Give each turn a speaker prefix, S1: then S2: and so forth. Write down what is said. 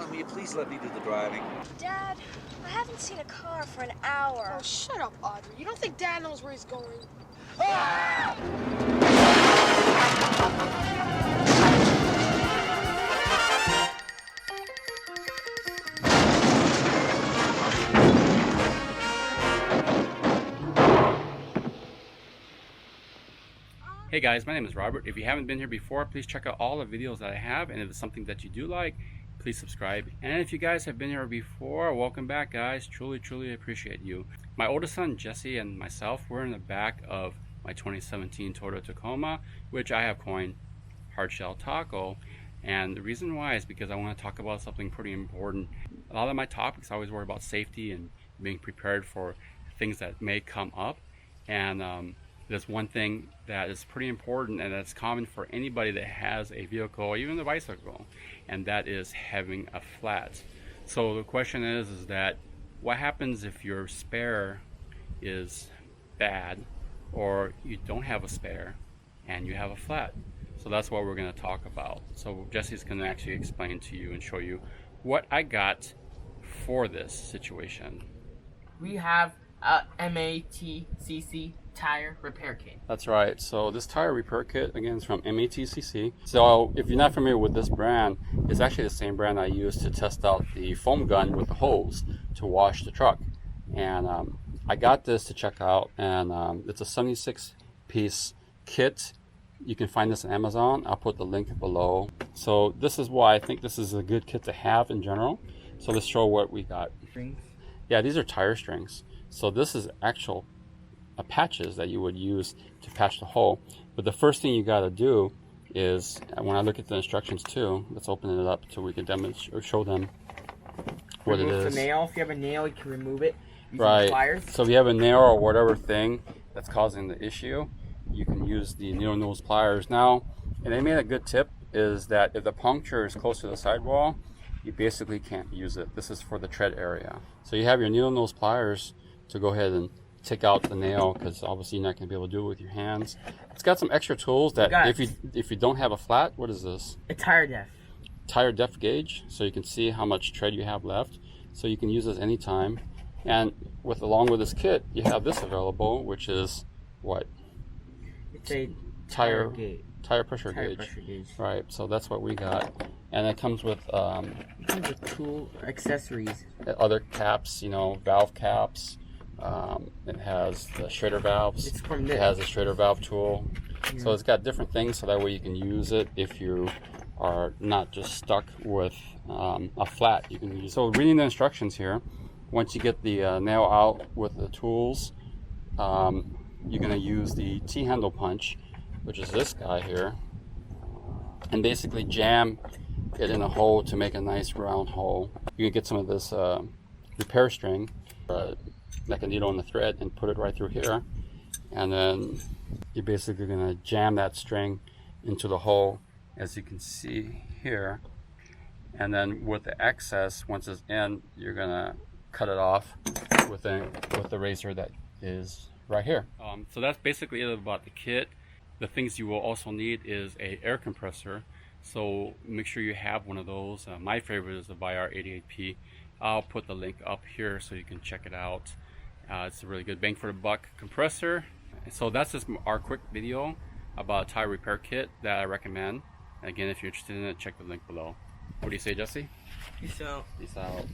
S1: will you please let me do the driving?
S2: Dad, I haven't seen a car for an hour.
S3: Oh, shut up, Audrey. You don't think Dad knows where he's going?
S1: Ah!
S4: Hey guys, my name is Robert. If you haven't been here before, please check out all the videos that I have, and if it's something that you do like, please subscribe. And if you guys have been here before, welcome back guys. Truly appreciate you. My oldest son Jesse and myself, we're in the back of my 2017 Toyota Tacoma, which I have coined Hardshell Taco. And the reason why is because I want to talk about something pretty important. A lot of my topics I always worry about safety and being prepared for things that may come up. And there's one thing that is pretty important, and that's common for anybody that has a vehicle or even a bicycle, and that is having a flat. So the question is that what happens if your spare is bad, or you don't have a spare and you have a flat? So that's what we're going to talk about. So Jesse's going to actually explain to you and show you what I got for this situation.
S5: We have a MATCC tire repair kit.
S4: That's right. So this tire repair kit again is from MATCC. So if you're not familiar with this brand, it's actually the same brand I use to test out the foam gun with the hose to wash the truck. And I got this to check out, and it's a 76 piece kit. You can find this on Amazon. I'll put the link below. So this is why I think this is a good kit to have in general. So let's show what we got.
S5: Strings. Yeah,
S4: these are tire strings. So this is actual patches that you would use to patch the hole. But the first thing you got to do is, when I look at the instructions too, let's open it up so we can demonstrate or show them what it is.
S5: Remove the nail. If you have a nail, you can remove it using
S4: right.
S5: pliers.
S4: So if you have a nail or whatever thing that's causing the issue, you can use the needle nose pliers. Now, and they made a good tip is that if the puncture is close to the sidewall, you basically can't use it. This is for the tread area. So you have your needle nose pliers to go ahead and take out the nail, because obviously you're not going to be able to do it with your hands. It's got some extra tools that if you don't have a flat, what is this?
S5: A tire depth
S4: Gauge, so you can see how much tread you have left. So you can use this anytime. And along with this kit, you have this available, which is what?
S5: It's a
S4: tire pressure
S5: gauge.
S4: gauge. Right. So that's what we got, and it comes with
S5: tool accessories.
S4: Other caps, valve caps. It has the shredder valves. It has a shredder valve tool. Yeah. So it's got different things, so that way you can use it if you are not just stuck with a flat. You can use. So reading the instructions here, once you get the nail out with the tools, you're going to use the T-handle punch, which is this guy here, and basically jam it in a hole to make a nice round hole. You can get some of this repair string, like a needle in the thread, and put it right through here, and then you're basically going to jam that string into the hole, as you can see here, and then with the excess, once it's in, you're going to cut it off with the razor that is right here. So that's basically it about the kit. The things you will also need is a air compressor, so make sure you have one of those. My favorite is the ByR 88P. I'll put the link up here so you can check it out. It's a really good bang for the buck compressor. So that's just our quick video about a tire repair kit that I recommend. Again, if you're interested in it, check the link below. What do you say, Jesse?
S5: Peace out.
S4: Peace out.